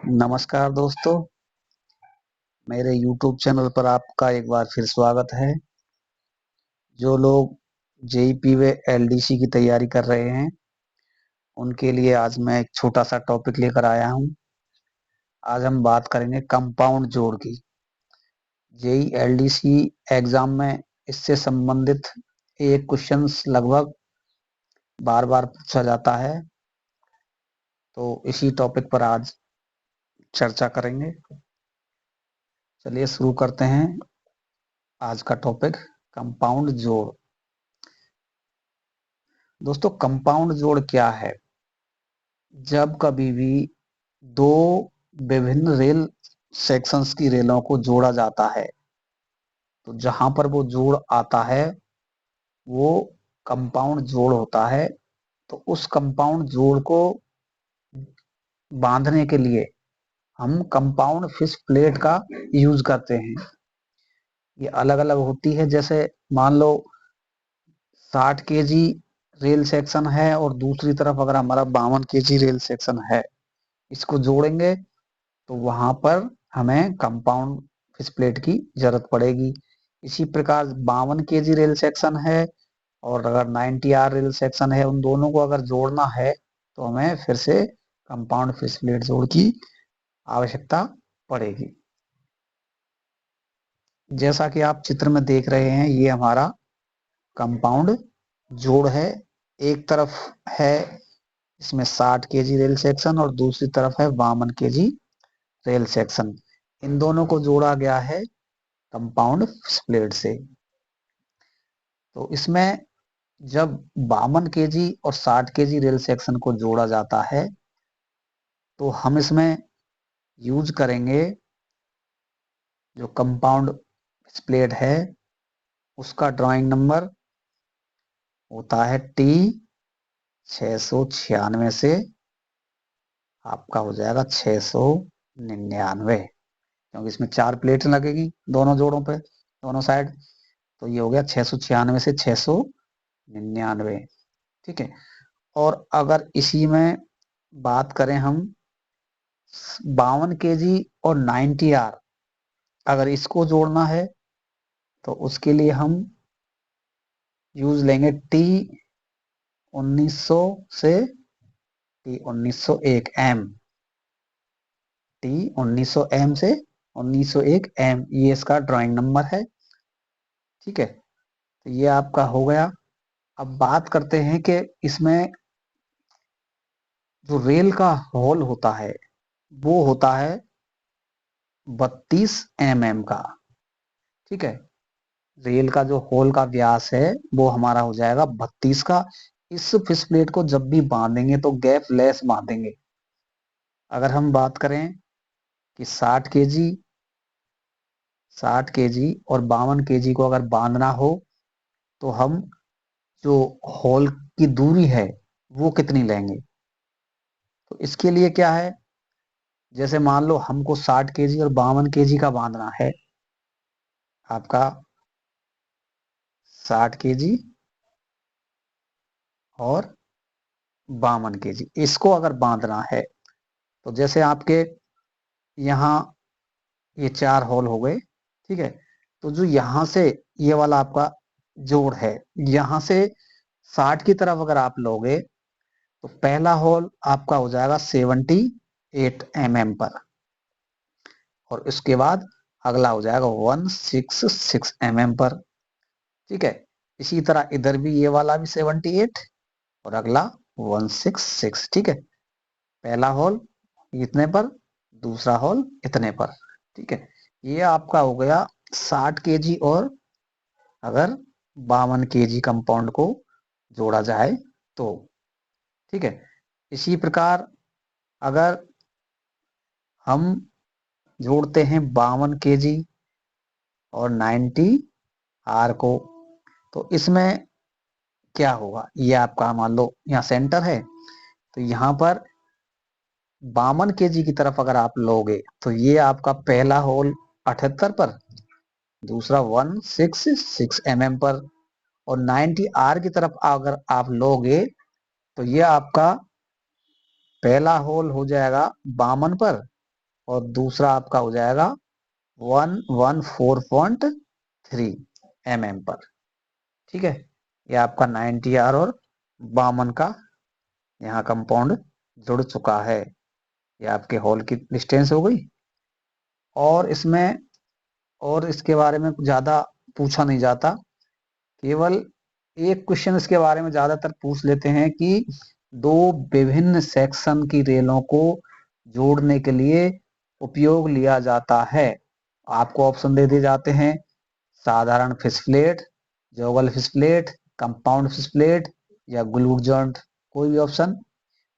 नमस्कार दोस्तों, मेरे YouTube चैनल पर आपका एक बार फिर स्वागत है। जो लोग जेईई व एलडीसी की तैयारी कर रहे हैं, उनके लिए आज मैं एक छोटा सा टॉपिक लेकर आया हूं। आज हम बात करेंगे कंपाउंड जोड़ की। जेईई एलडीसी एग्जाम में इससे संबंधित एक क्वेश्चंस लगभग बार बार पूछा जाता है, तो इसी टॉपिक पर आज चर्चा करेंगे। चलिए शुरू करते हैं आज का टॉपिक, कंपाउंड जोड़। दोस्तों, कंपाउंड जोड़ क्या है? जब कभी भी दो विभिन्न रेल सेक्शंस की रेलों को जोड़ा जाता है, तो जहां पर वो जोड़ आता है वो कंपाउंड जोड़ होता है। तो उस कंपाउंड जोड़ को बांधने के लिए हम कंपाउंड फिश प्लेट का यूज करते हैं। ये अलग अलग होती है। जैसे मान लो 60 kg रेल सेक्शन है और दूसरी तरफ अगर हमारा 52 kg रेल सेक्शन है, इसको जोड़ेंगे तो वहां पर हमें कंपाउंड फिश प्लेट की जरूरत पड़ेगी। इसी प्रकार 52 kg रेल सेक्शन है और अगर 90 R रेल सेक्शन है, उन दोनों को अगर जोड़ना है तो हमें फिर से कंपाउंड फिश प्लेट जोड़ की आवश्यकता पड़ेगी। जैसा कि आप चित्र में देख रहे हैं, ये हमारा कंपाउंड जोड़ है। एक तरफ है इसमें 60 kg रेल सेक्शन और दूसरी तरफ है 52 kg रेल सेक्शन। इन दोनों को जोड़ा गया है कंपाउंड स्प्लिट से। तो इसमें जब 52 kg और 60 kg रेल सेक्शन को जोड़ा जाता है, तो हम इसमें यूज करेंगे जो कंपाउंड स्प्लिट है, उसका ड्राइंग नंबर होता है T696 से आपका हो जाएगा 699, क्योंकि इसमें 4 प्लेट लगेगी दोनों जोड़ों पे, दोनों साइड। तो ये हो गया 696 से 699। ठीक है। और अगर इसी में बात करें हम 52 kg और 90 R, अगर इसको जोड़ना है तो उसके लिए हम यूज लेंगे T1900 से T1901M। T1900M से 1901M, ये इसका ड्राइंग नंबर है। ठीक है, तो ये आपका हो गया। अब बात करते हैं कि इसमें जो रेल का हॉल होता है वो होता है 32 mm का। ठीक है, रेल का जो होल का व्यास है वो हमारा हो जाएगा 32 का। इस फिश प्लेट को जब भी बांधेंगे तो गैप लेस बांधेंगे। अगर हम बात करें कि 60 kg और 52 kg को अगर बांधना हो, तो हम जो होल की दूरी है वो कितनी लेंगे? तो इसके लिए क्या है, जैसे मान लो हमको 60 kg और 52 kg का बांधना है। आपका 60 kg और 52 kg, इसको अगर बांधना है तो जैसे आपके यहाँ ये 4 होल हो गए। ठीक है, तो जो यहां से ये वाला आपका जोड़ है, यहां से 60 की तरफ अगर आप लोगे तो पहला होल आपका हो जाएगा 78 mm पर, और इसके बाद अगला हो जाएगा 166 mm पर। ठीक है, इसी तरह इधर भी ये वाला भी 78 और अगला 166। ठीक है, पहला होल इतने पर, दूसरा होल इतने पर। ठीक है, ये आपका हो गया 60 kg और अगर 52 kg कंपाउंड को जोड़ा जाए तो। ठीक है, इसी प्रकार अगर हम जोड़ते हैं 52 kg और 90 R को, तो इसमें क्या होगा, ये आपका मान लो यहाँ सेंटर है, तो यहाँ पर 52 kg की तरफ अगर आप लोगे तो ये आपका पहला होल 78 पर, दूसरा 166 mm पर, और 90 R की तरफ अगर आप लोगे तो ये आपका पहला होल हो जाएगा 52 पर और दूसरा आपका हो जाएगा 114.3 mm पर। ठीक है, ये आपका 90R और 52 का यहाँ कंपाउंड जुड़ चुका है। ये आपके हॉल की डिस्टेंस हो गई। और इसमें और इसके बारे में ज्यादा पूछा नहीं जाता, केवल एक क्वेश्चन इसके बारे में ज्यादातर पूछ लेते हैं कि दो विभिन्न सेक्शन की रेलों को जोड़ने के लिए उपयोग लिया जाता है। आपको ऑप्शन दे दिए जाते हैं, साधारण fish plate, joggle fish plate, compound fish plate या ग्लूड जॉइंट, कोई भी ऑप्शन।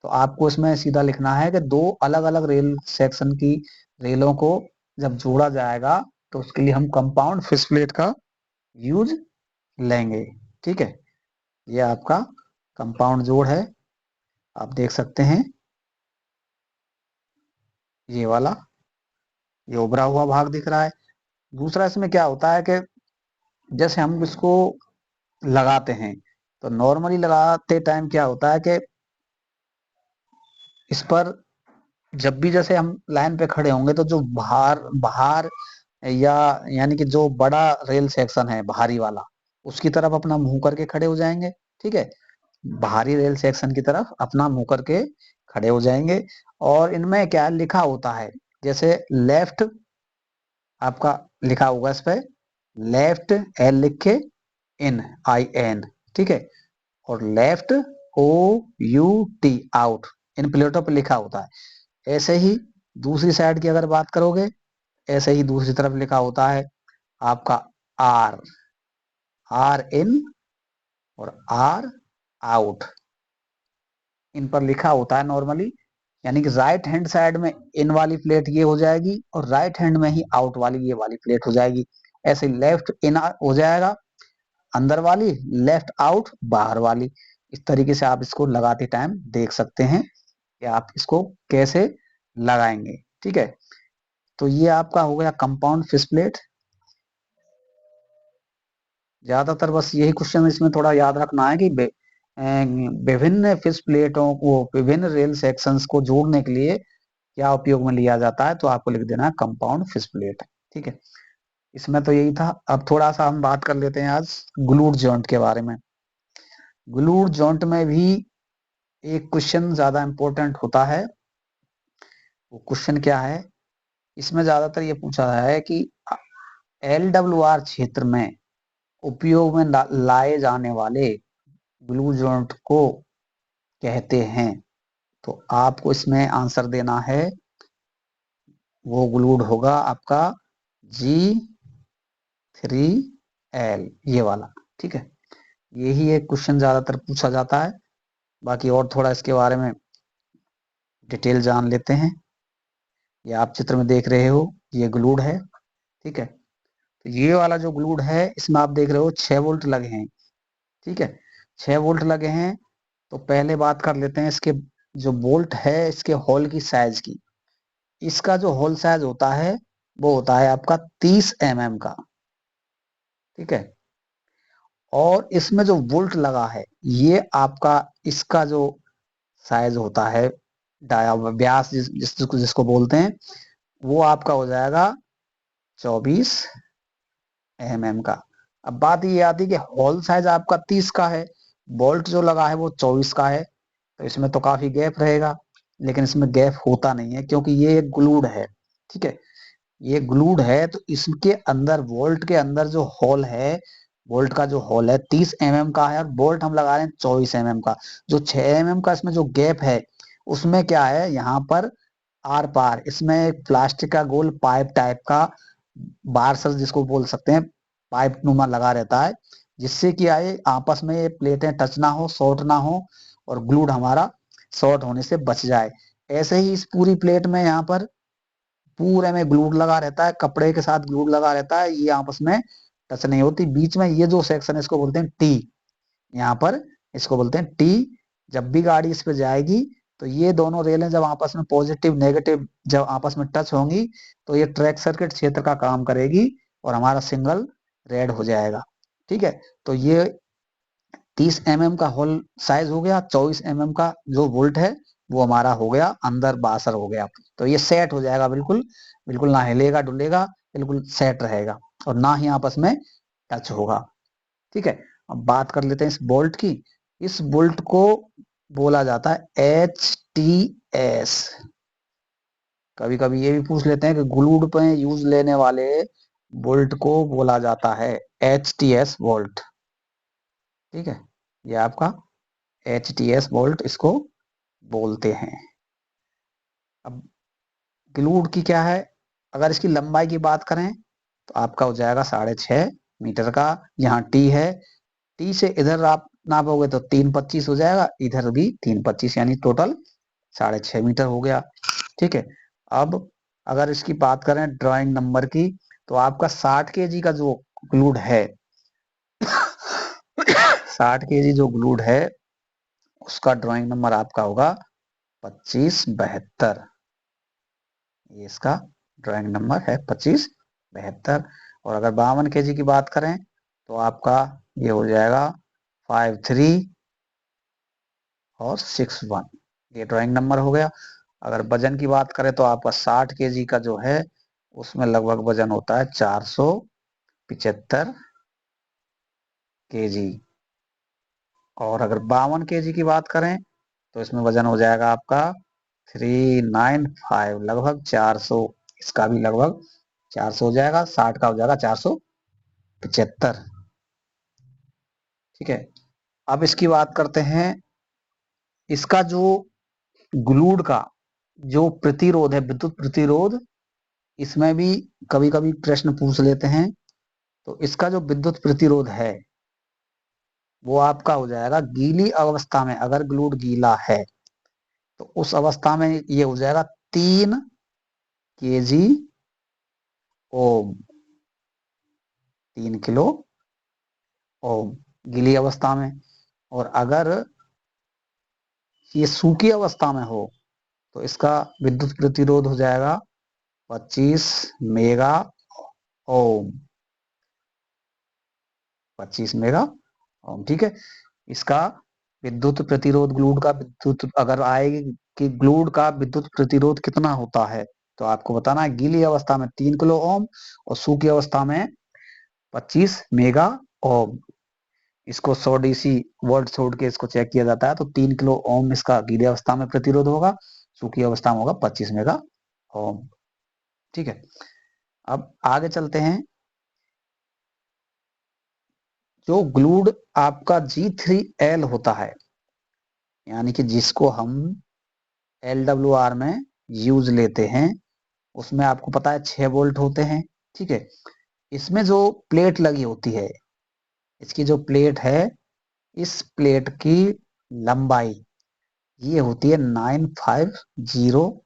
तो आपको इसमें सीधा लिखना है कि दो अलग अलग रेल सेक्शन की रेलों को जब जोड़ा जाएगा तो उसके लिए हम कंपाउंड फिश प्लेट का यूज लेंगे। ठीक है, ये आपका कंपाउंड जोड़ है, आप देख सकते हैं ये वाला, ये उभरा हुआ भाग दिख रहा है। दूसरा इसमें क्या होता है कि जैसे हम इसको लगाते हैं तो नॉर्मली लगाते टाइम क्या होता है कि इस पर जब भी जैसे हम लाइन पे खड़े होंगे तो जो बाहर बाहर या यानी कि जो बड़ा रेल सेक्शन है बाहरी वाला, उसकी तरफ अपना मुंह करके खड़े हो जाएंगे। ठीक है, बाहरी रेल सेक्शन की तरफ अपना मुंह करके खड़े हो जाएंगे। और इनमें क्या लिखा होता है, जैसे लेफ्ट आपका लिखा होगा इस पे, लेफ्ट एल लिख के इन IN, ठीक है, और लेफ्ट OUT आउट, इन प्लेटों पे लिखा होता है। ऐसे ही दूसरी साइड की अगर बात करोगे, ऐसे ही दूसरी तरफ लिखा होता है आपका R इन और R आउट, इन पर लिखा होता है नॉर्मली। यानी कि राइट हैंड साइड में इन वाली प्लेट ये हो जाएगी और राइट हैंड में ही आउट वाली ये वाली प्लेट हो जाएगी। ऐसे लेफ्ट इन हो जाएगा अंदर वाली, लेफ्ट आउट बाहर वाली। इस तरीके से आप इसको लगाते टाइम देख सकते हैं कि आप इसको कैसे लगाएंगे। ठीक है, तो ये आपका हो गया कंपाउंड फिश प्लेट। ज्यादातर बस यही क्वेश्चन इसमें थोड़ा याद रखना है कि विभिन्न फिश प्लेटों को, विभिन्न रेल सेक्शंस को जोड़ने के लिए क्या उपयोग में लिया जाता है, तो आपको लिख देना है कंपाउंड फिश प्लेट। ठीक है, इसमें तो यही था। अब थोड़ा सा हम बात कर लेते हैं आज ग्लूड जॉइंट के बारे में। ग्लूड जॉइंट में भी एक क्वेश्चन ज्यादा इंपॉर्टेंट होता है। वो क्वेश्चन क्या है, इसमें ज्यादातर ये पूछा है कि LWR क्षेत्र में उपयोग में लाए जाने वाले ग्लू जॉइंट को कहते हैं। तो आपको इसमें आंसर देना है, वो ग्लूड होगा आपका G3L, ये वाला। ठीक है, यही एक क्वेश्चन ज्यादातर पूछा जाता है। बाकी और थोड़ा इसके बारे में डिटेल जान लेते हैं। ये आप चित्र में देख रहे हो, ये ग्लूड है। ठीक है, तो ये वाला जो ग्लूड है इसमें आप देख रहे हो 6 वोल्ट लगे हैं। ठीक है, 6 वोल्ट लगे हैं। तो पहले बात कर लेते हैं इसके जो बोल्ट है इसके होल की साइज की। इसका जो होल साइज होता है वो होता है आपका 30 mm का। ठीक है, और इसमें जो बोल्ट लगा है ये आपका, इसका जो साइज होता है डाया व्यास जिसको बोलते हैं, वो आपका हो जाएगा 24 mm का। अब बात ये आती है कि होल साइज आपका 30 का है, बोल्ट जो लगा है वो 24 का है, तो इसमें तो काफी गैप रहेगा। लेकिन इसमें गैप होता नहीं है क्योंकि ये एक ग्लूड है। ठीक है, ये ग्लूड है तो इसके अंदर बोल्ट के अंदर जो होल है, बोल्ट का जो होल है 30 का है और बोल्ट हम लगा रहे हैं 24 का। जो 6 का इसमें जो गैप है उसमें क्या है, यहाँ पर आर पार इसमें एक प्लास्टिक का गोल पाइप टाइप का बारसर जिसको बोल सकते हैं, पाइप नुमा लगा रहता है, जिससे कि आए आपस में ये प्लेटें टच ना हो, शॉर्ट ना हो और ग्लूड हमारा शॉर्ट होने से बच जाए। ऐसे ही इस पूरी प्लेट में यहाँ पर पूरे में ग्लूड लगा रहता है, कपड़े के साथ ग्लूड लगा रहता है, ये आपस में टच नहीं होती। बीच में ये जो सेक्शन है इसको बोलते हैं टी, यहाँ पर इसको बोलते हैं टी। जब भी गाड़ी इस पे जाएगी तो ये दोनों रेलें जब आपस में पॉजिटिव नेगेटिव जब आपस में टच होंगी तो ये ट्रैक सर्किट क्षेत्र का काम करेगी और हमारा सिग्नल रेड हो जाएगा। ठीक है, तो ये 30 mm का होल साइज हो गया, 24 mm का जो वोल्ट है वो हमारा हो गया अंदर बासर हो गया। तो ये सेट हो जाएगा बिल्कुल, बिल्कुल ना हिलेगा डुलेगा, बिल्कुल सेट रहेगा और ना ही आपस में टच होगा। ठीक है, अब बात कर लेते हैं इस बोल्ट की। इस बोल्ट को बोला जाता है HTS। कभी कभी ये भी पूछ लेते हैं कि ग्लूड पे यूज लेने वाले बोल्ट को बोला जाता है HTS बोल्ट। ठीक है, ये आपका HTS बोल्ट इसको बोलते हैं। अब ग्लूड की क्या है, अगर इसकी लंबाई की बात करें तो आपका हो जाएगा 6.5 मीटर का। यहाँ टी है, टी से इधर आप नापोगे तो 3.25 हो जाएगा, इधर भी 3.25, यानी टोटल 6.5 मीटर हो गया। ठीक है, अब अगर इसकी बात करें ड्राइंग नंबर की, तो आपका 60 kg का जो ग्लूड है 60 kg जो ग्लूड है उसका ड्राइंग नंबर आपका होगा 2572। ये इसका ड्राइंग नंबर है 2572। और अगर 52 kg की बात करें तो आपका ये हो जाएगा 53 और 61, ये ड्राइंग नंबर हो गया। अगर वजन की बात करें तो आपका 60 kg का जो है उसमें लगभग वजन होता है 475 kg। और अगर 52 kg की बात करें तो इसमें वजन हो जाएगा आपका 395, लगभग 400। इसका भी लगभग 400 हो जाएगा, 60 का हो जाएगा 475। ठीक है, अब इसकी बात करते हैं, इसका जो ग्लूड का जो प्रतिरोध है, विद्युत प्रतिरोध, इसमें भी कभी कभी प्रश्न पूछ लेते हैं। तो इसका जो विद्युत प्रतिरोध है वो आपका हो जाएगा गीली अवस्था में, अगर ग्लूड गीला है तो उस अवस्था में ये हो जाएगा 3 kg ओम, 3 किलो ओम गीली अवस्था में। और अगर ये सूखी अवस्था में हो तो इसका विद्युत प्रतिरोध हो जाएगा 25 मेगा ओम, 25 मेगा ओम। ठीक है, इसका विद्युत प्रतिरोध ग्लूड का विद्युत अगर आएगी कि ग्लूड का विद्युत प्रतिरोध कितना होता है तो आपको बताना है। गीली अवस्था में 3 किलो ओम और सूखी अवस्था में 25 मेगा ओम। इसको 100 DC वोल्ट छोड़ के इसको चेक किया जाता है, तो 3 किलो ओम इसका गीली अवस्था में प्रतिरोध होगा, सूखी अवस्था में होगा 25 मेगा ओम। ठीक है, अब आगे चलते हैं। जो ग्लूड आपका G3L होता है, यानी कि जिसको हम LWR में यूज लेते हैं, उसमें आपको पता है 6 बोल्ट होते हैं। ठीक है, इसमें जो प्लेट लगी होती है, इसकी जो प्लेट है, इस प्लेट की लंबाई ये होती है 950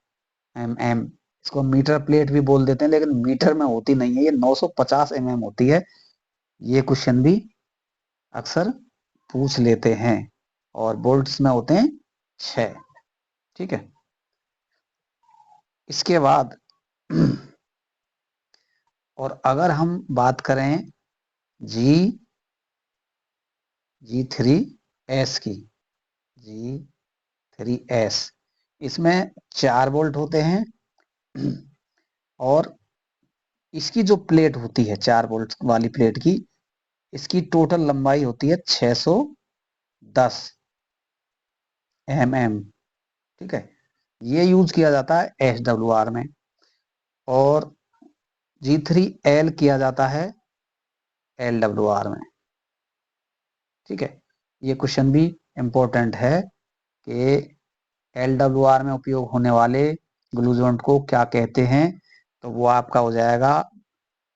mm। इसको मीटर प्लेट भी बोल देते हैं, लेकिन मीटर में होती नहीं है, ये 950 mm होती है। ये क्वेश्चन भी अक्सर पूछ लेते हैं। और बोल्ट्स में होते हैं 6। ठीक है, इसके बाद और अगर हम बात करें G3S की, G3S, इसमें 4 बोल्ट होते हैं। और इसकी जो प्लेट होती है 4 बोल्ट वाली प्लेट की, इसकी टोटल लंबाई होती है 610 mm। ठीक है, ये यूज किया जाता है SWR में। और G3L किया जाता है LWR में। ठीक है, ये क्वेश्चन भी इंपॉर्टेंट है कि LWR में उपयोग होने वाले ग्लू जॉइंट को क्या कहते हैं, तो वो आपका हो जाएगा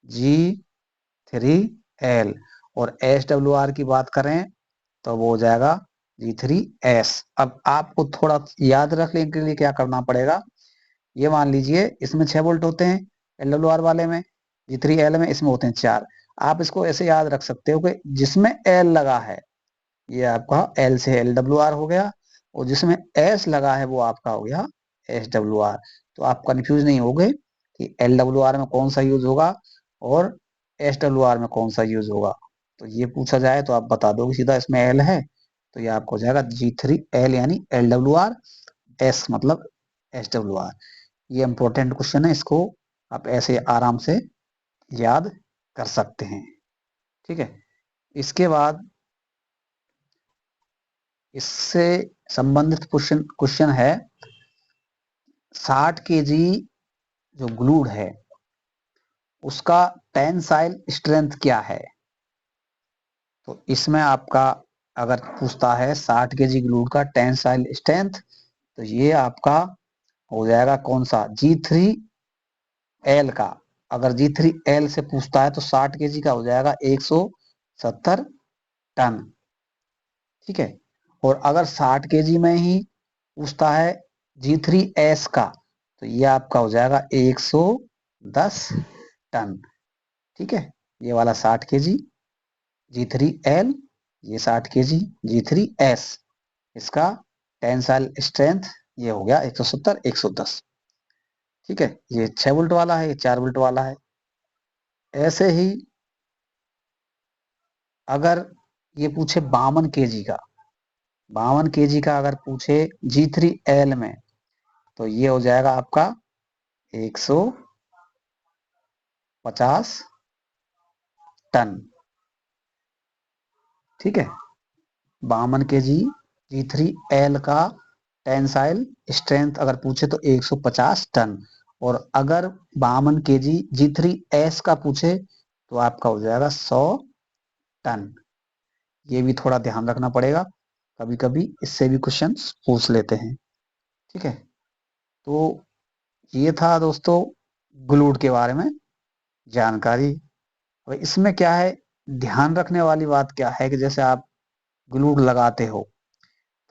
G3L। और SWR की बात करें तो वो हो जाएगा G3S। अब आपको थोड़ा याद रखने के लिए क्या करना पड़ेगा, ये मान लीजिए इसमें 6 बोल्ट होते हैं LWR वाले में, G3L में इसमें होते हैं 4। आप इसको ऐसे याद रख सकते हो कि जिसमें L लगा है ये आपका L से LWR हो गया, और जिसमें S लगा है वो आपका हो गया SWR। तो आप कंफ्यूज नहीं होगे कि LWR में कौन सा यूज होगा और SWR में कौन सा यूज होगा। तो ये पूछा जाए तो आप बता दोगे सीधा इसमें L है, तो ये आपको हो जाएगा G3L यानी LWR। एस मतलब SWR। ये इंपॉर्टेंट क्वेश्चन है, इसको आप ऐसे आराम से याद कर सकते हैं। ठीक है, इसके बाद इससे संबंधित क्वेश्चन है 60 केजी जो ग्लूड है उसका टेंसाइल स्ट्रेंथ क्या है। तो इसमें आपका अगर पूछता है 60 केजी ग्लूड का टेंसाइल स्ट्रेंथ, तो ये आपका हो जाएगा कौन सा, G3L का। अगर G3L से पूछता है तो 60 केजी का हो जाएगा 170 टन। ठीक है, और अगर 60 केजी में ही पूछता है G3S का, तो ये आपका हो जाएगा 110 टन। ठीक है, ये वाला 60 केजी G3L, ये 60 केजी G3S, इसका टेंसाइल स्ट्रेंथ ये हो गया 170 110। ठीक है, ये 6 वोल्ट वाला है, ये 4 वोल्ट वाला है। ऐसे ही अगर ये पूछे 52 केजी का, 52 केजी का अगर पूछे G3L में, तो ये हो जाएगा आपका 150 टन। ठीक है, 52 केजी G3L का टेंसाइल स्ट्रेंथ अगर पूछे तो 150 टन। और अगर 52 केजी G3S का पूछे तो आपका हो जाएगा 100 टन। ये भी थोड़ा ध्यान रखना पड़ेगा, कभी कभी इससे भी क्वेश्चन पूछ लेते हैं। ठीक है, तो ये था दोस्तों ग्लूड के बारे में जानकारी। और इसमें क्या है, ध्यान रखने वाली बात क्या है कि जैसे आप ग्लूड लगाते हो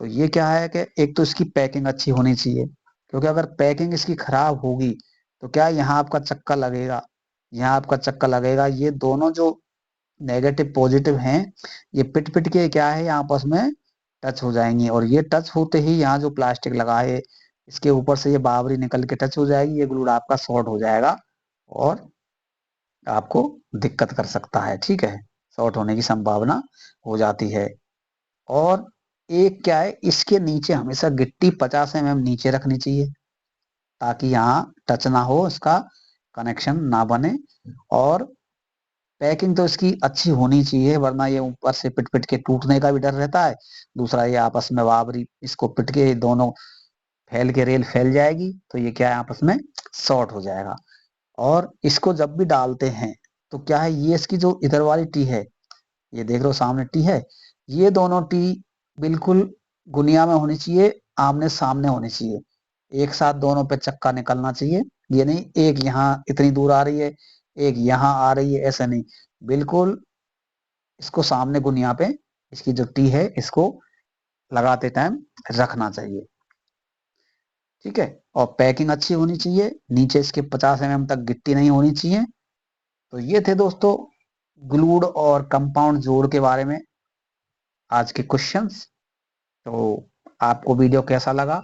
तो ये क्या है कि एक तो इसकी पैकिंग अच्छी होनी चाहिए, क्योंकि अगर पैकिंग इसकी खराब होगी तो क्या यहाँ आपका चक्का लगेगा, यहाँ आपका चक्का लगेगा, ये दोनों जो नेगेटिव पॉजिटिव हैं ये पिट पिट के क्या है आपस में टच हो जाएंगे, और ये टच होते ही यहाँ जो प्लास्टिक लगा है इसके ऊपर से ये बावरी निकल के टच हो जाएगी, ये ग्लूड आपका शॉर्ट हो जाएगा और आपको दिक्कत कर सकता है। ठीक है, शॉर्ट होने की संभावना हो जाती है। और एक क्या है, इसके नीचे हमेशा गिट्टी 50 mm नीचे रखनी चाहिए ताकि यहाँ टच ना हो, इसका कनेक्शन ना बने। और पैकिंग तो इसकी अच्छी होनी चाहिए, वरना ये ऊपर से पिट पिट के टूटने का भी डर रहता है। दूसरा ये आपस में बाबरी इसको पिट के दोनों फैल के रेल फैल जाएगी, तो ये क्या है आपस में शॉर्ट हो जाएगा। और इसको जब भी डालते हैं तो क्या है, ये इसकी जो इधर वाली टी है, ये देख रहे हो सामने टी है, ये दोनों टी बिल्कुल गुनिया में होनी चाहिए, आमने सामने होनी चाहिए। एक साथ दोनों पे चक्का निकलना चाहिए, ये नहीं एक यहाँ इतनी दूर आ रही है एक यहाँ आ रही है, ऐसा नहीं, बिल्कुल इसको सामने गुनिया पे इसकी जो टी है इसको लगाते टाइम रखना चाहिए। ठीक है, और पैकिंग अच्छी होनी चाहिए, नीचे इसके 50 mm तक गिट्टी नहीं होनी चाहिए। तो ये थे दोस्तों ग्लूड और कंपाउंड जोड़ के बारे में आज के क्वेश्चंस। तो आपको वीडियो कैसा लगा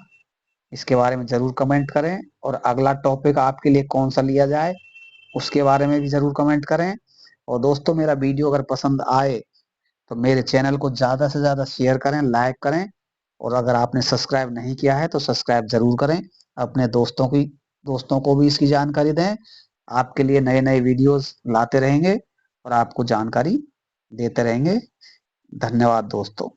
इसके बारे में जरूर कमेंट करें, और अगला टॉपिक आपके लिए कौन सा लिया जाए उसके बारे में भी जरूर कमेंट करें। और दोस्तों मेरा वीडियो अगर पसंद आए तो मेरे चैनल को ज़्यादा से ज़्यादा शेयर करें, लाइक करें, और अगर आपने सब्सक्राइब नहीं किया है तो सब्सक्राइब जरूर करें। अपने दोस्तों को भी इसकी जानकारी दें। आपके लिए नए नए वीडियोस लाते रहेंगे और आपको जानकारी देते रहेंगे। धन्यवाद दोस्तों।